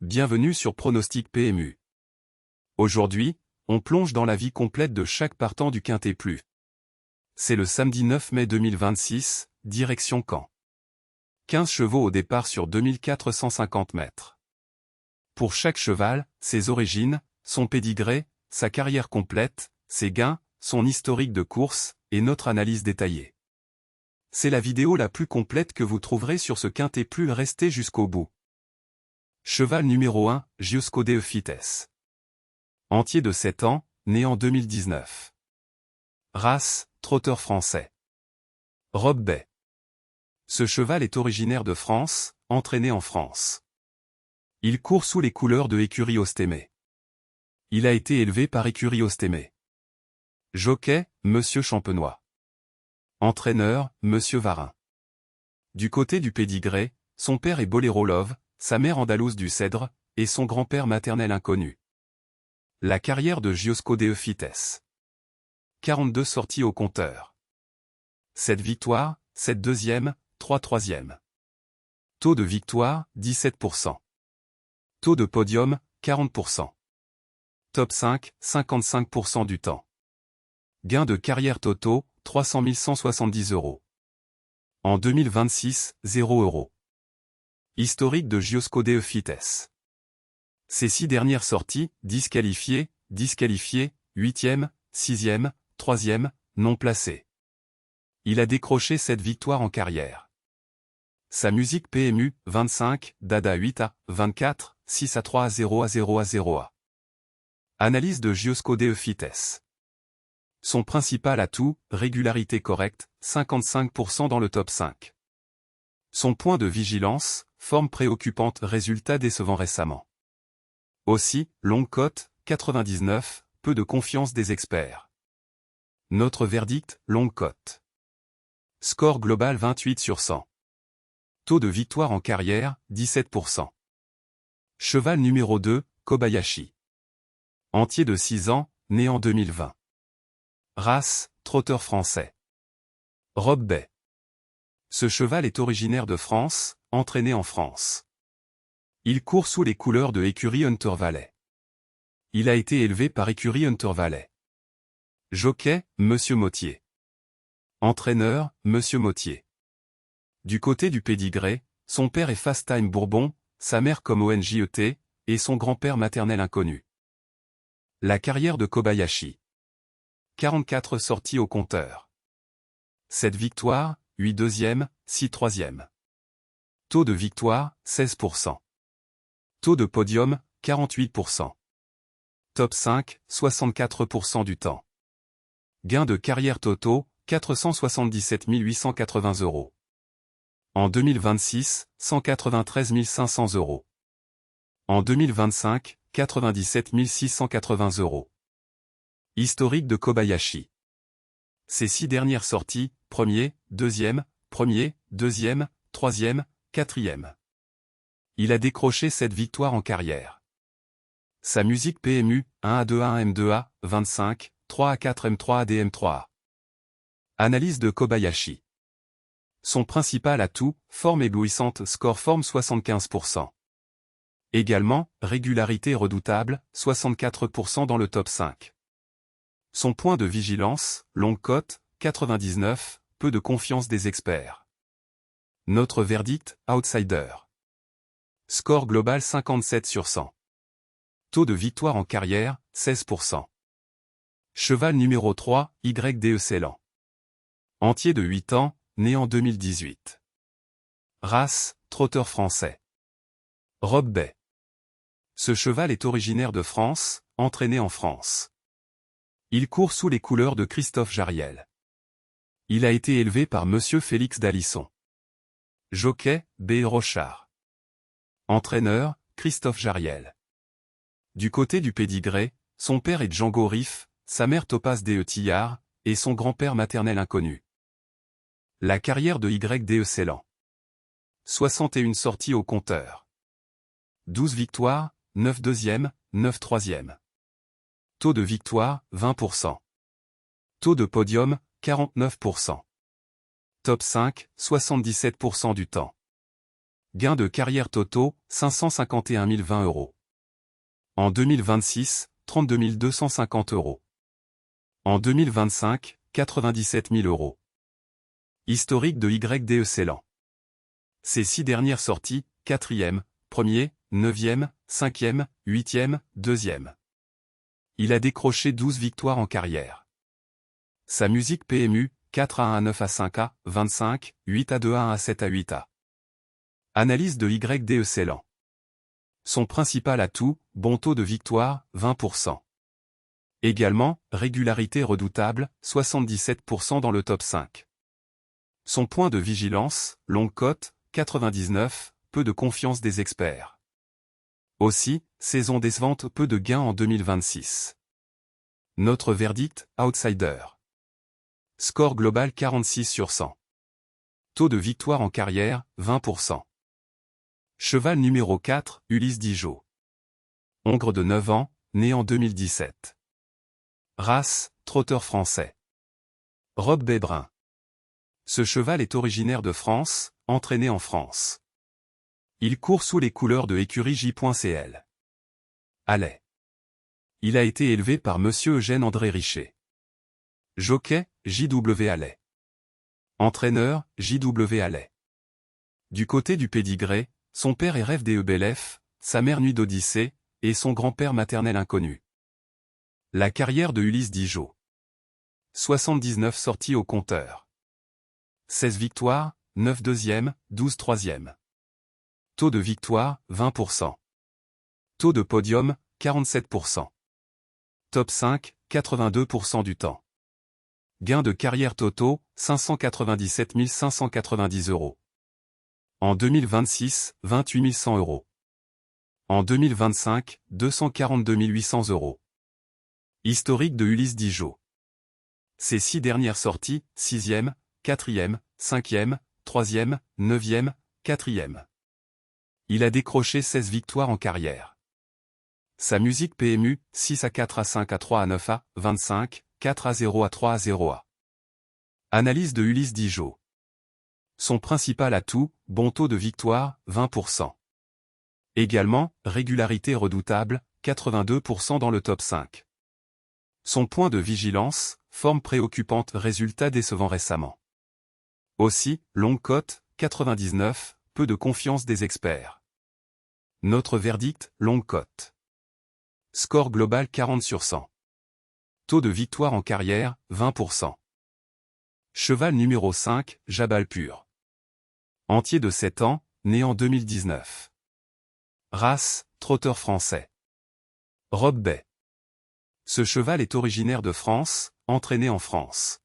bienvenue sur Pronostic PMU. Aujourd'hui, on plonge dans la vie complète de chaque partant du Quintet Plus. C'est le samedi 9 mai 2026, direction Caen. 15 chevaux au départ sur 2450 mètres. Pour chaque cheval, ses origines, son pédigré, sa carrière complète, ses gains, son historique de course, et notre analyse détaillée. C'est la vidéo la plus complète que vous trouverez sur ce Quintet Plus, restez jusqu'au bout. Cheval numéro 1, Giosco de Fites. Entier de 7 ans, né en 2019. Race, trotteur français. Robe Bay. Ce cheval est originaire de France, entraîné en France. Il court sous les couleurs de Écurie Ostémé. Il a été élevé par Écurie Ostémé. Jockey, Monsieur Champenois. Entraîneur, Monsieur Varin. Du côté du pédigré, son père est Boléro Love, sa mère andalouse du Cèdre, et son grand-père maternel inconnu. La carrière de Giosco de Fites. 42 sorties au compteur. 7 victoires, 7 deuxièmes, 3 troisièmes. Taux de victoire, 17%. Taux de podium, 40%. Top 5, 55% du temps. Gain de carrière totaux, 300 170 €. En 2026, 0 €. Historique de Giosco de Fites. Ses 6 dernières sorties, disqualifiées, 8e, 6e, 3e, non placé. Il a décroché 7 victoires en carrière. Sa musique PMU, 25, Dada 8A, 24, 6 à 3 à 0 à 0 à 0 à. Analyse de Giosco de Fites. Son principal atout, régularité correcte, 55% dans le top 5. Son point de vigilance, forme préoccupante, résultat décevant récemment. Aussi, longue cote, 99, peu de confiance des experts. Notre verdict, longue cote. Score global 28 sur 100. Taux de victoire en carrière, 17%. Cheval numéro 2, Kobayashi. Entier de 6 ans, né en 2020. Race, trotteur français. Robe Bay. Ce cheval est originaire de France, entraîné en France. Il court sous les couleurs de Écurie Hunter Valley. Il a été élevé par Écurie Hunter Valley. Jockey, Monsieur Mottier. Entraîneur, Monsieur Mottier. Du côté du pédigré, son père est Fast Time Bourbon, sa mère comme ONJET, et son grand-père maternel inconnu. La carrière de Kobayashi. 44 sorties au compteur. 7 victoires, 8 deuxièmes, 6 troisièmes. Taux de victoire, 16%. Taux de podium, 48%. Top 5, 64% du temps. Gain de carrière totaux, 477 880 €. En 2026, 193 500 €. En 2025, 97 680 €. Historique de Kobayashi. Ses 6 dernières sorties, premier, deuxième, 3e, 4e. Il a décroché 7 victoires en carrière. Sa musique PMU, 1 à 2 1 M2A, 25, 3 à 4 M3 AD M3A. Analyse de Kobayashi. Son principal atout, forme éblouissante, score forme 75%. Également, régularité redoutable, 64% dans le top 5. Son point de vigilance, longue cote, 99, peu de confiance des experts. Notre verdict, outsider. Score global 57 sur 100. Taux de victoire en carrière, 16%. Cheval numéro 3, YDE Ceylan. Entier de 8 ans, né en 2018. Race, trotteur français. Robe Bay. Ce cheval est originaire de France, entraîné en France. Il court sous les couleurs de Christophe Jariel. Il a été élevé par Monsieur Félix Dalisson. Jockey, B. Rochard. Entraîneur, Christophe Jariel. Du côté du pédigré, son père est Django Riff, sa mère Topaz D.E. Tillard, et son grand-père maternel inconnu. La carrière de YDE Ceylan. 61 sorties au compteur. 12 victoires, 9 deuxièmes, 9 troisièmes. Taux de victoire, 20%. Taux de podium, 49%. Top 5, 77% du temps. Gains de carrière totaux, 551 020 €. En 2026, 32 250 €. En 2025, 97 000 €. Historique de YDE Ceylan. Ses 6 dernières sorties, 4e, 1er, 9e, 5e, 8e, 2e. Il a décroché 12 victoires en carrière. Sa musique PMU, 4A1 9A 5A, 25, 8A 2A 1A 7A 8A. Analyse de YDE Ceylan. Son principal atout, bon taux de victoire, 20%. Également, régularité redoutable, 77% dans le top 5. Son point de vigilance, longue cote, 99, peu de confiance des experts. Aussi, saison décevante, peu de gains en 2026. Notre verdict, outsider. Score global 46 sur 100. Taux de victoire en carrière, 20%. Cheval numéro 4, Ulysse Dijo. Hongre de 9 ans, né en 2017. Race, trotteur français. Robe bai brun. Ce cheval est originaire de France, entraîné en France. Il court sous les couleurs de écurie J.cl. Allais. Il a été élevé par Monsieur Eugène André Richer. Jockey, J.W. Allais. Entraîneur, J.W. Allais. Du côté du pédigré, son père est Rêve des Belef, sa mère Nuit d'Odyssée, et son grand-père maternel inconnu. La carrière de Ulysse Dijo. 79 sorties au compteur. 16 victoires, 9 deuxièmes, 12 troisièmes. Taux de victoire, 20%. Taux de podium, 47%. Top 5, 82% du temps. Gains de carrière totaux, 597 590 €. En 2026, 28 100 €. En 2025, 242 800 €. Historique de Ulysse Dijo. Ses 6 dernières sorties, 6e, 4e, 5e, 3e, 9e, 4e. Il a décroché 16 victoires en carrière. Sa musique PMU, 6 à 4 à 5 à 3 à 9 à 25, 4 à 0 à 3 à 0 à. Analyse de Ulysse Dijo. Son principal atout, bon taux de victoire, 20%. Également, régularité redoutable, 82% dans le top 5. Son point de vigilance, forme préoccupante, résultat décevant récemment. Aussi, longue cote, 99, peu de confiance des experts. Notre verdict, longue cote. Score global 40 sur 100. Taux de victoire en carrière, 20%. Cheval numéro 5, Jabal Pur. Entier de 7 ans, né en 2019. Race, trotteur français. Robe bai. Ce cheval est originaire de France, entraîné en France.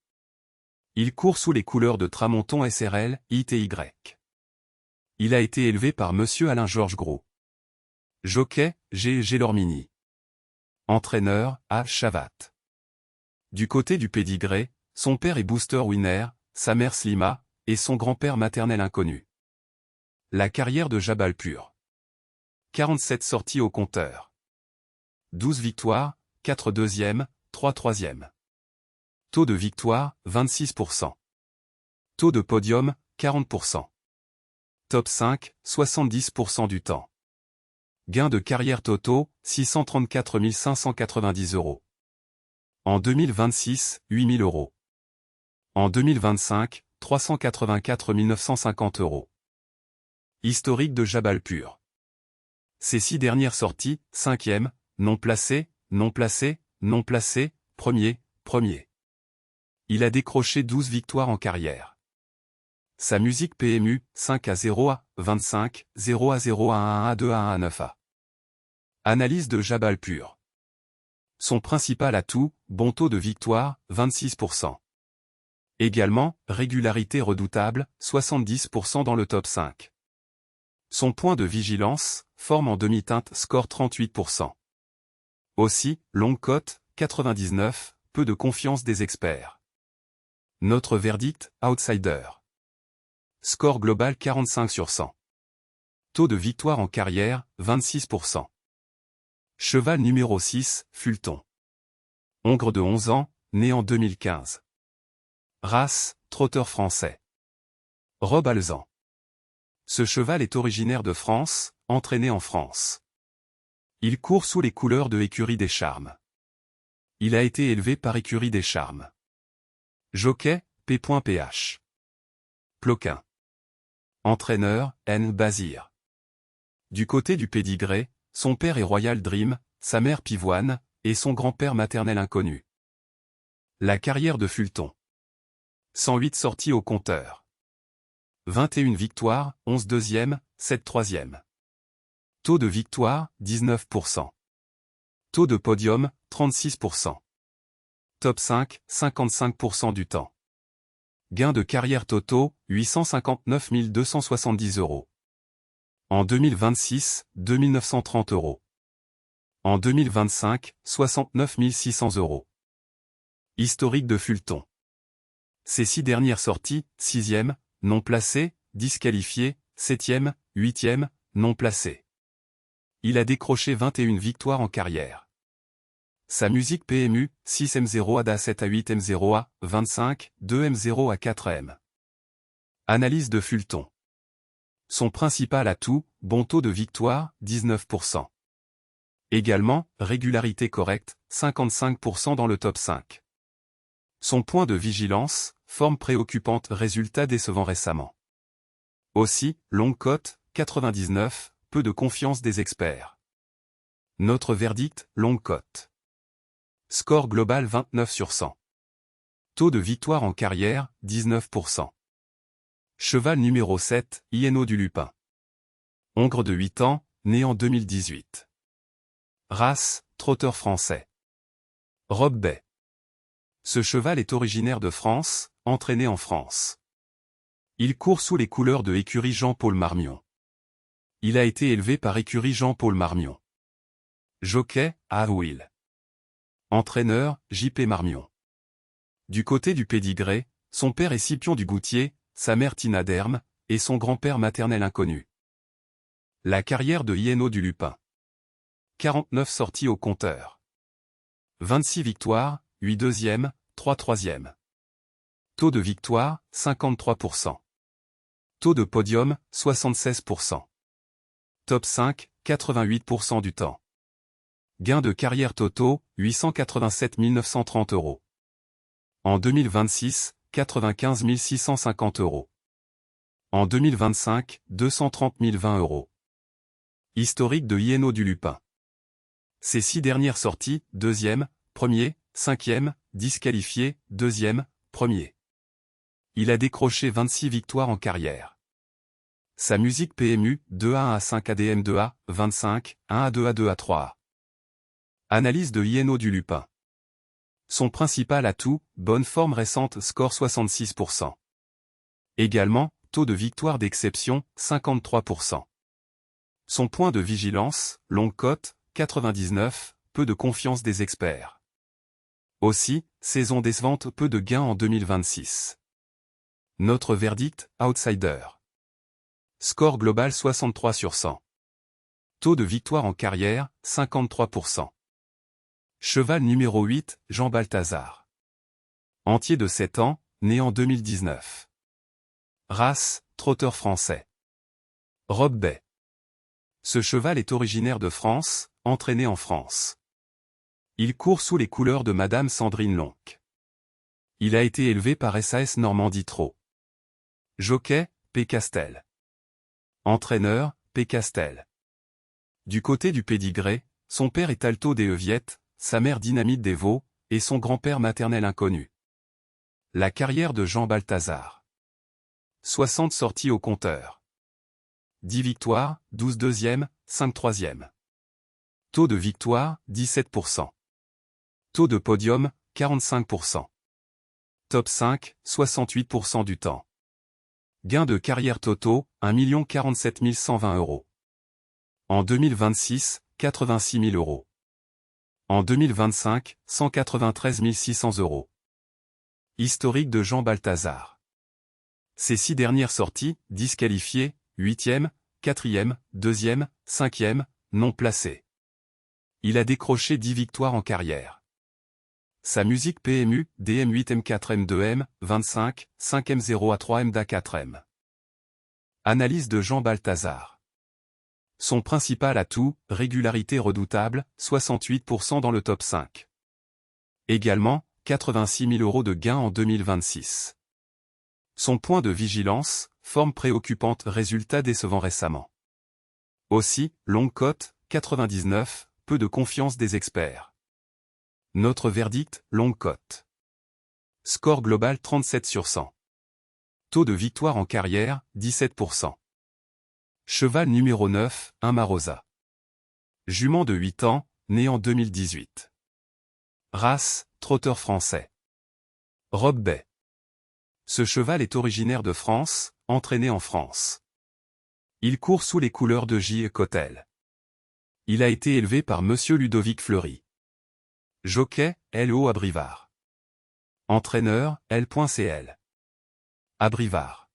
Il court sous les couleurs de Tramonton SRL, ITY. Il a été élevé par Monsieur Alain-Georges Gros. Jockey, G. Lormini. Entraîneur, A. Chavat. Du côté du pédigré, son père est Booster Winner, sa mère Slima, et son grand-père maternel inconnu. La carrière de Jabal Pur. 47 sorties au compteur. 12 victoires, 4 deuxièmes, 3 troisièmes. Taux de victoire, 26%. Taux de podium, 40%. Top 5, 70% du temps. Gains de carrière totaux, 634 590 €. En 2026, 8 000 €. En 2025, 384 950 €. Historique de Jabal Pur. Ses 6 dernières sorties, 5e, non placé, non placé, non placé, premier. Il a décroché 12 victoires en carrière. Sa musique PMU, 5 à 0 à 25, 0 à 0 à 1 à 2 à 1 à 9 à. Analyse de Jabal Pur. Son principal atout, bon taux de victoire, 26%. Également, régularité redoutable, 70% dans le top 5. Son point de vigilance, forme en demi-teinte, score 38%. Aussi, longue cote, 99, peu de confiance des experts. Notre verdict, outsider. Score global 45 sur 100. Taux de victoire en carrière, 26%. Cheval numéro 6, Fulton. Hongre de 11 ans, né en 2015. Race, trotteur français. Robe alezan. Ce cheval est originaire de France, entraîné en France. Il court sous les couleurs de Écurie des Charmes. Il a été élevé par Écurie des Charmes. Jockey, P.Ph. Ploquin. Entraîneur, N. Bazir. Du côté du pédigré, son père est Royal Dream, sa mère Pivoine, et son grand-père maternel inconnu. La carrière de Fulton. 108 sorties au compteur. 21 victoires, 11 deuxièmes, 7 troisièmes. Taux de victoire, 19%. Taux de podium, 36%. Top 5, 55% du temps. Gains de carrière totaux, 859 270 €. En 2026, 2930 €. En 2025, 69 600 €. Historique de Fulton. Ses 6 dernières sorties, 6e, non placé, disqualifié, 7e, 8e, non placé. Il a décroché 21 victoires en carrière. Sa musique PMU, 6M0 ADA 7 à 8M0 A, 25, 2M0 à 4M. Analyse de Fulton. Son principal atout, bon taux de victoire, 19%. Également, régularité correcte, 55% dans le top 5. Son point de vigilance, forme préoccupante, résultat décevant récemment. Aussi, longue cote, 99, peu de confiance des experts. Notre verdict, longue cote. Score global 29 sur 100. Taux de victoire en carrière, 19%. Cheval numéro 7, Iéno du Lupin. Hongre de 8 ans, né en 2018. Race, trotteur français. Robe Bay. Ce cheval est originaire de France, entraîné en France. Il court sous les couleurs de Écurie Jean-Paul Marmion. Il a été élevé par Écurie Jean-Paul Marmion. Jockey, Will. Entraîneur, J.P. Marmion. Du côté du pédigré, son père est Scipion du Goutier, sa mère Tina Derme, et son grand-père maternel inconnu. La carrière de Iéno du Lupin. 49 sorties au compteur. 26 victoires, 8 deuxièmes, 3 troisièmes. Taux de victoire, 53%. Taux de podium, 76%. Top 5, 88% du temps. Gains de carrière totaux, 887 930 €. En 2026, 95 650 €. En 2025, 230 020 €. Historique de Iéno du Lupin. Ses 6 dernières sorties, 2e, 1er, 5e, disqualifié, 2e, 1er. Il a décroché 26 victoires en carrière. Sa musique PMU, 2A à 5 ADM 2A, 25, 1 à 2 à 2 à 3A. Analyse de Iéno du Lupin. Son principal atout, bonne forme récente, score 66%. Également, taux de victoire d'exception, 53%. Son point de vigilance, longue cote, 99, peu de confiance des experts. Aussi, saison décevante, peu de gains en 2026. Notre verdict, outsider. Score global 63 sur 100. Taux de victoire en carrière, 53%. Cheval numéro 8, Jean Balthazar. Entier de 7 ans, né en 2019. Race, trotteur français. Robe Bay. Ce cheval est originaire de France, entraîné en France. Il court sous les couleurs de Madame Sandrine Lonck. Il a été élevé par SAS Normandie Trot. Jockey, P. Castel. Entraîneur, P. Castel. Du côté du pédigré, son père est Alto des Euviettes, sa mère Dynamite des Vaux, et son grand-père maternel inconnu. La carrière de Jean Balthazar. 60 sorties au compteur. 10 victoires, 12 deuxièmes, 5 troisièmes. Taux de victoire, 17%. Taux de podium, 45%. Top 5, 68% du temps. Gains de carrière totaux, 1 047 120 €. En 2026, 86 000 €. En 2025, 193 600 €. Historique de Jean Balthazar. Ses 6 dernières sorties, disqualifiées, 8e, 4e, 2e, 5e, non placé. Il a décroché 10 victoires en carrière. Sa musique PMU, DM8M4M2M, 25, 5M0A3M DA4M. Analyse de Jean Balthazar. Son principal atout, régularité redoutable, 68% dans le top 5. Également, 86 000 € de gains en 2026. Son point de vigilance, forme préoccupante, résultat décevant récemment. Aussi, longue cote, 99, peu de confiance des experts. Notre verdict, longue cote. Score global 37 sur 100. Taux de victoire en carrière, 17%. Cheval numéro 9, un Marosa. Jument de 8 ans, né en 2018. Race, trotteur français. Robe Bay. Ce cheval est originaire de France, entraîné en France. Il court sous les couleurs de J. Cottel. Il a été élevé par Monsieur Ludovic Fleury. Jockey, L.O. Abrivard. Entraîneur, L.CL. Abrivard.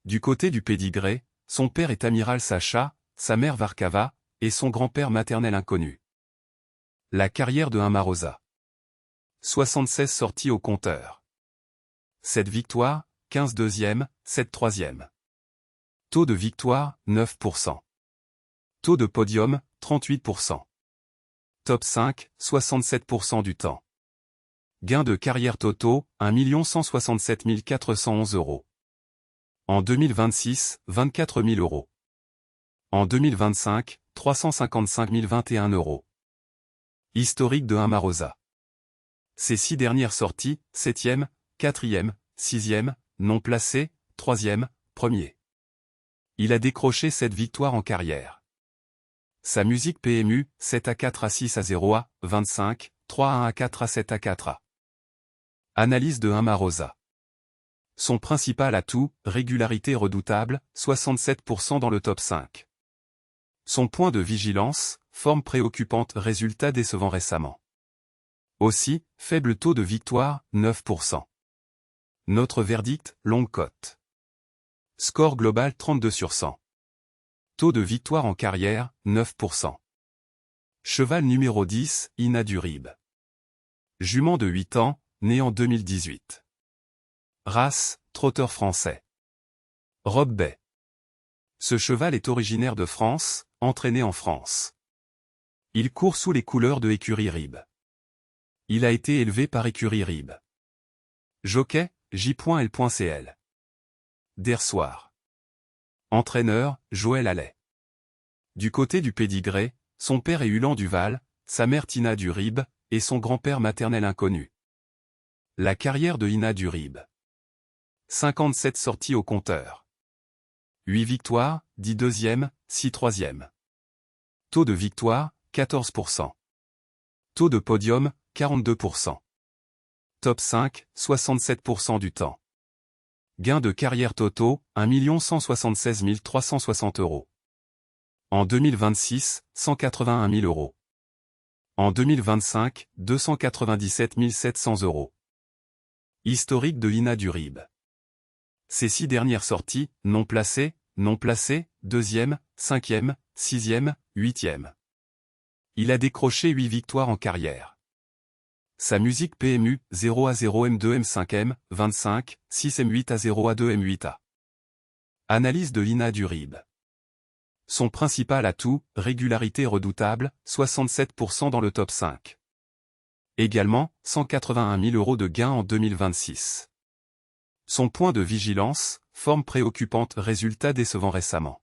Du côté du pédigré, son père est Amiral Sacha, sa mère Varkava, et son grand-père maternel inconnu. La carrière de un Marosa. 76 sorties au compteur. 7 victoires, 15 deuxièmes, 7 troisièmes. Taux de victoire, 9%. Taux de podium, 38%. Top 5, 67% du temps. Gain de carrière totaux, 1 167 411 €. En 2026, 24 000 €. En 2025, 355 021 €. Historique de un Marosa. Ses 6 dernières sorties, 7e, 4e, 6e, non placé, 3e, 1er. Il a décroché 7 victoires en carrière. Sa musique PMU, 7 à 4 à 6 à 0 à 25, 3 à 1 à 4 à 7 à 4 à. Analyse de un Marosa. Son principal atout, régularité redoutable, 67% dans le top 5. Son point de vigilance, forme préoccupante, résultat décevant récemment. Aussi, faible taux de victoire, 9%. Notre verdict, longue cote. Score global 32 sur 100. Taux de victoire en carrière, 9%. Cheval numéro 10, Ina Durib. Jument de 8 ans, né en 2018. Race, trotteur français. Robe Bay. Ce cheval est originaire de France, entraîné en France. Il court sous les couleurs de Écurie Rib. Il a été élevé par Écurie Rib. Jockey, J.L.CL. Dersoir. Entraîneur, Joël Allais. Du côté du pédigré, son père est Hulan Duval, sa mère Tina Durib, et son grand-père maternel inconnu. La carrière de Ina Durib. 57 sorties au compteur. 8 victoires, 10 deuxièmes, 6 troisièmes. Taux de victoire, 14%. Taux de podium, 42%. Top 5, 67% du temps. Gain de carrière totaux, 1 176 360 €. En 2026, 181 000 €. En 2025, 297 700 €. Historique de Ina Durib. Ses 6 dernières sorties, non placées, 2e, 5e, 6e, 8e. Il a décroché 8 victoires en carrière. Sa musique PMU, 0 à 0 M2 M5M, 25, 6 M8 à 0 à 2 M8 à. Analyse de Ina Durib. Son principal atout, régularité redoutable, 67% dans le top 5. Également, 181 000 € de gains en 2026. Son point de vigilance, forme préoccupante, résultat décevant récemment.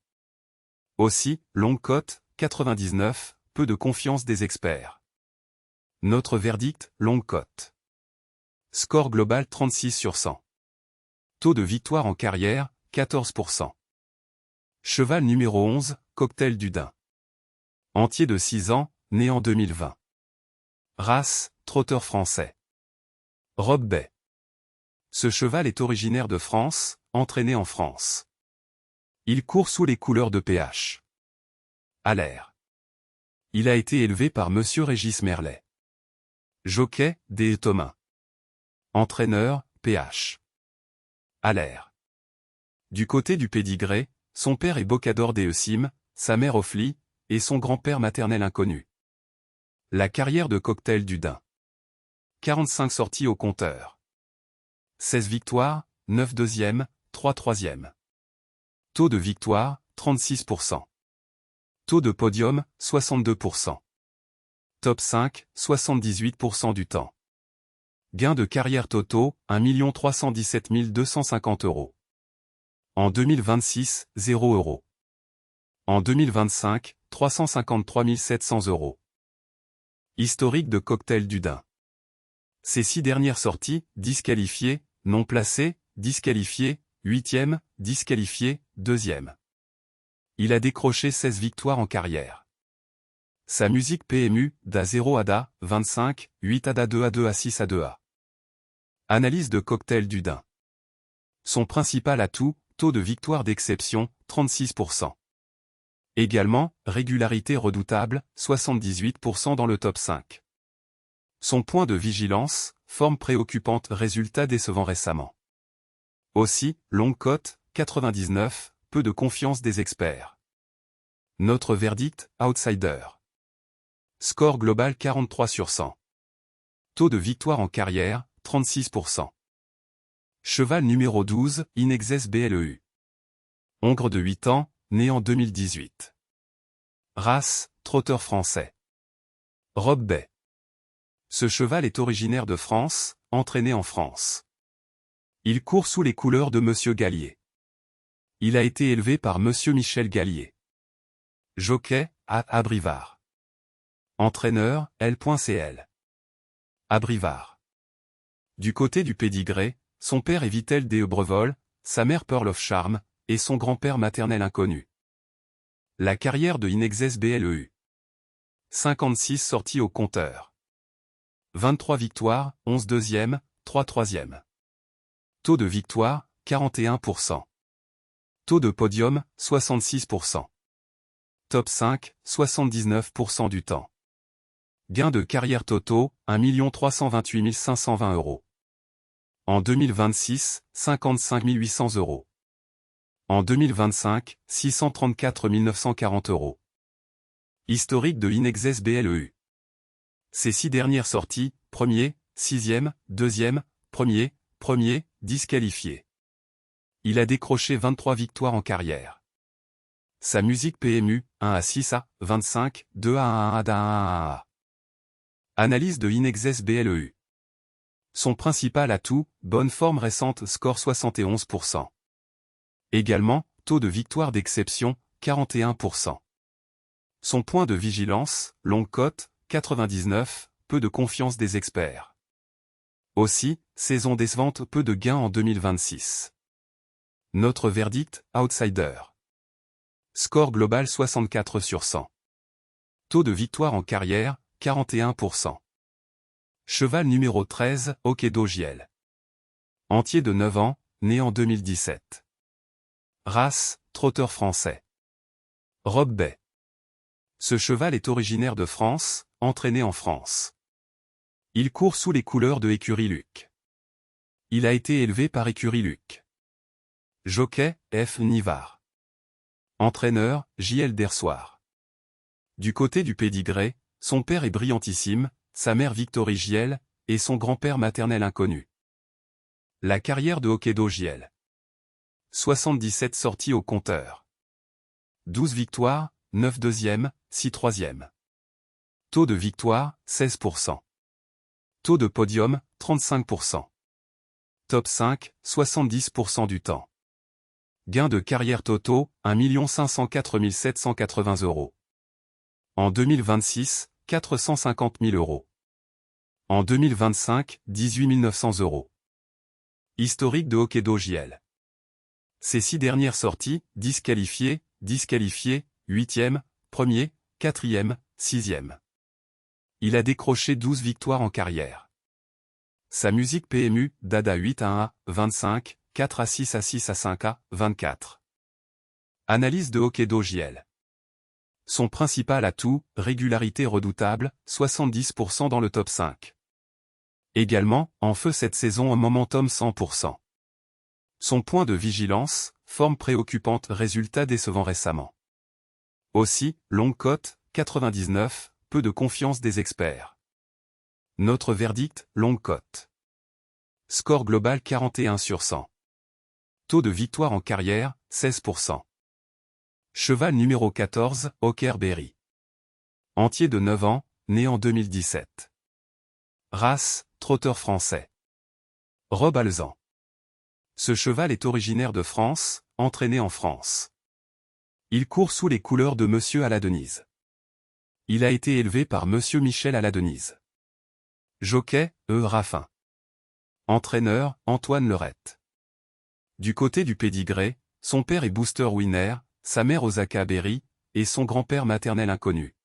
Aussi, longue cote, 99, peu de confiance des experts. Notre verdict, longue cote. Score global 36 sur 100. Taux de victoire en carrière, 14%. Cheval numéro 11, Cocktail du Dain. Entier de 6 ans, né en 2020. Race, trotteur français. Robe Bay. Ce cheval est originaire de France, entraîné en France. Il court sous les couleurs de PH. À l'air. Il a été élevé par Monsieur Régis Merlet. Jockey, D. Thomas. Entraîneur, PH. À l'air. Du côté du pédigré, son père est Bocador Deussim, sa mère Ophélie, et son grand-père maternel inconnu. La carrière de Cocktail du Dain. 45 sorties au compteur. 16 victoires, 9 deuxièmes, 3 troisièmes. Taux de victoire, 36%. Taux de podium, 62%. Top 5, 78% du temps. Gains de carrière totaux, 1 317 250 €. En 2026, 0 €. En 2025, 353 700 €. Historique de Cocktail du Dain. Ses 6 dernières sorties, disqualifié, non placé, disqualifié, 8e, disqualifié, 2e. Il a décroché 16 victoires en carrière. Sa musique PMU, DA0 ADA, 25, 8 ADA 2 A2 A6 A2A. Analyse de Cocktail du Dain. Son principal atout, taux de victoire d'exception, 36%. Également, régularité redoutable, 78% dans le top 5. Son point de vigilance, forme préoccupante, résultat décevant récemment. Aussi, longue cote, 99, peu de confiance des experts. Notre verdict, outsider. Score global 43 sur 100. Taux de victoire en carrière, 36%. Cheval numéro 12, Inexes BLEU. Hongre de 8 ans, né en 2018. Race, trotteur français. Robe Bay. Ce cheval est originaire de France, entraîné en France. Il court sous les couleurs de Monsieur Gallier. Il a été élevé par Monsieur Michel Gallier. Jockey, à Abrivard. Entraîneur, L.CL. Abrivard. Du côté du pédigré, son père est Vitel Debrevol, sa mère Pearl of Charm, et son grand-père maternel inconnu. La carrière de Inexes BLEU. 56 sorties au compteur. 23 victoires, 11 deuxièmes, 3 troisièmes. Taux de victoire, 41%. Taux de podium, 66%. Top 5, 79% du temps. Gains de carrière totaux, 1 328 520 €. En 2026, 55 800 €. En 2025, 634 940 €. Historique de Inexes BLEU. Ses 6 dernières sorties, premier, 6e, 2e, premier, disqualifié. Il a décroché 23 victoires en carrière. Sa musique PMU, 1 à 6 A, 25, 2 à 1 ADA 1 à 1 A. Analyse de Inexes BLEU. Son principal atout, bonne forme récente, score 71%. Également, taux de victoire d'exception, 41%. Son point de vigilance, longue cote, 99, peu de confiance des experts. Aussi, saison décevante, peu de gains en 2026. Notre verdict, outsider. Score global 64 sur 100. Taux de victoire en carrière, 41%. Cheval numéro 13, Hokkaido Giel. Entier de 9 ans, né en 2017. Race, trotteur français. Robe Bay. Ce cheval est originaire de France, entraîné en France. Il court sous les couleurs de Écurie Luc. Il a été élevé par Écurie Luc. Jockey, F. Nivard. Entraîneur, J.L. Dersoir. Du côté du pédigré, son père est brillantissime, sa mère Victory Giel, et son grand-père maternel inconnu. La carrière de Hokkaido Giel. 77 sorties au compteur. 12 victoires, 9 deuxièmes, 6 troisièmes. Taux de victoire, 16%. Taux de podium, 35%. Top 5, 70% du temps. Gains de carrière totaux, 1 504 780 €. En 2026, 450 000 €. En 2025, 18 900 €. Historique de Hokkaido Giel. Ses 6 dernières sorties, disqualifié, 8e, premier, 4e, 6e. Il a décroché 12 victoires en carrière. Sa musique PMU, DADA 8 à 1 A, 25, 4 à 6 à 6 à 5 A, 24. Analyse de Hokkaido Giel. Son principal atout, régularité redoutable, 70% dans le top 5. Également, en feu cette saison en momentum 100%. Son point de vigilance, forme préoccupante, résultat décevant récemment. Aussi, longue cote, 99, peu de confiance des experts. Notre verdict, longue cote. Score global 41 sur 100. Taux de victoire en carrière, 16%. Cheval numéro 14, Hockerberry. Entier de 9 ans, né en 2017. Race, trotteur français. Robe alezan. Ce cheval est originaire de France, entraîné en France. Il court sous les couleurs de Monsieur à la Denise. Il a été élevé par Monsieur Michel à la Denise. Jockey, Raffin. Entraîneur, Antoine Lerette. Du côté du pédigré, son père est Booster Winner, sa mère Osaka Berry, et son grand-père maternel inconnu.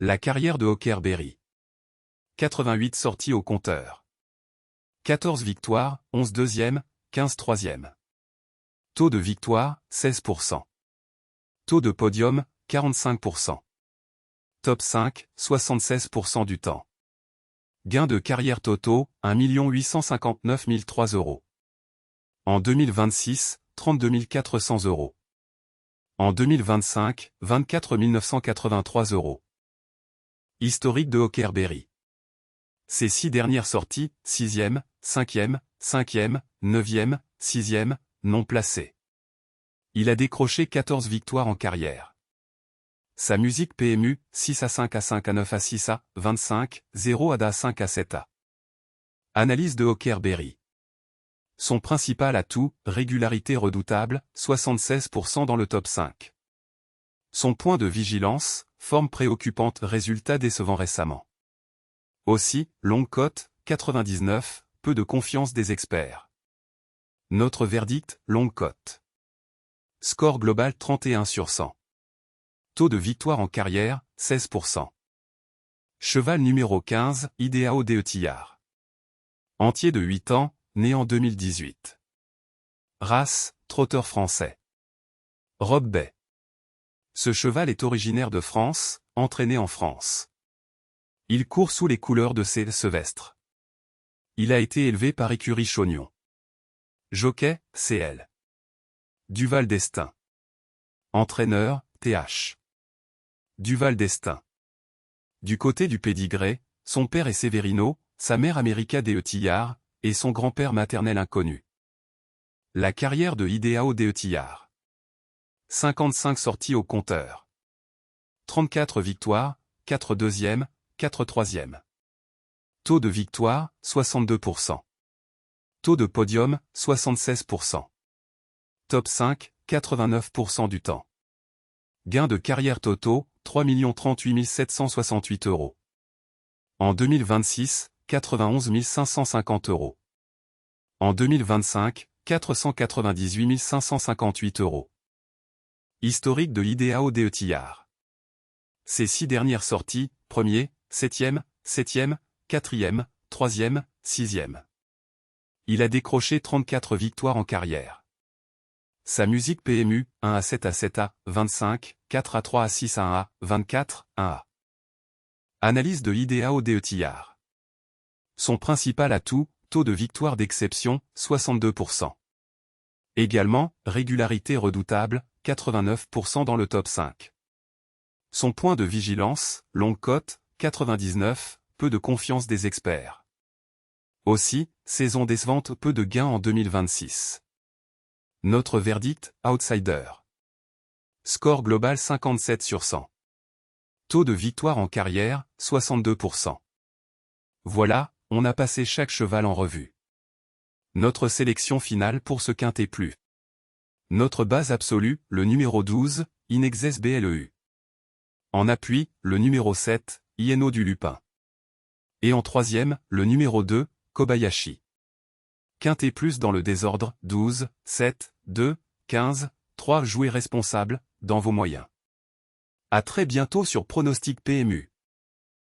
La carrière de Hockerberry. 88 sorties au compteur. 14 victoires, 11 deuxièmes, 15 troisièmes. Taux de victoire, 16%. Taux de podium, 45%. Top 5, 76% du temps. Gains de carrière totaux, 1 859 003 €. En 2026, 32 400 €. En 2025, 24 983 €. Historique de Hockerberry. Ses 6 dernières sorties, 6e, 5e, 5e, 9e, 6e, non placées. Il a décroché 14 victoires en carrière. Sa musique PMU, 6 à 5 à 5 à 9 à 6 à 25, 0 à 5 à 7 à. Analyse de Hockerberry. Son principal atout, régularité redoutable, 76% dans le top 5. Son point de vigilance, forme préoccupante, résultat décevant récemment. Aussi, longue cote, 99, peu de confiance des experts. Notre verdict, longue cote. Score global 31 sur 100. Taux de victoire en carrière, 16%. Cheval numéro 15, Ideao Deutillard. Entier de 8 ans, né en 2018. Race, trotteur français. Robe baie. Ce cheval est originaire de France, entraîné en France. Il court sous les couleurs de Sevestre. Il a été élevé par Écurie Chaugnon. Jockey, CL. Duval Destin. Entraîneur, TH. Duval Destin. Du côté du pédigré, son père est Severino, sa mère America Deutillard, et son grand-père maternel inconnu. La carrière de Ideao Deutillard. 55 sorties au compteur. 34 victoires, 4 deuxièmes, 4 troisièmes. Taux de victoire, 62%. Taux de podium, 76%. Top 5, 89% du temps. Gains de carrière totaux, 3 038 768 €. En 2026, 91 550 €. En 2025, 498 558 €. Historique de l'Ideao Deutillard. Ses 6 dernières sorties, 1er, 7e, 7e, 4e, 3e, 6e. Il a décroché 34 victoires en carrière. Sa musique PMU, 1 à 7 à 7 à 25, 4 à 3 à 6 à 1 à 24, 1 à. Analyse de l'Ideao Deutillard. Son principal atout, taux de victoire d'exception, 62%. Également, régularité redoutable, 89% dans le top 5. Son point de vigilance, longue cote, 99, peu de confiance des experts. Aussi, saison décevante, peu de gains en 2026. Notre verdict, outsider. Score global 57 sur 100. Taux de victoire en carrière, 62%. Voilà, on a passé chaque cheval en revue. Notre sélection finale pour ce quintet plus. Notre base absolue, le numéro 12, Inexes BLEU. En appui, le numéro 7, Ieno du Lupin. Et en troisième, le numéro 2, Kobayashi. Quintet plus dans le désordre, 12, 7, 2, 15, 3. Jouez responsable, dans vos moyens. À très bientôt sur Pronostic PMU.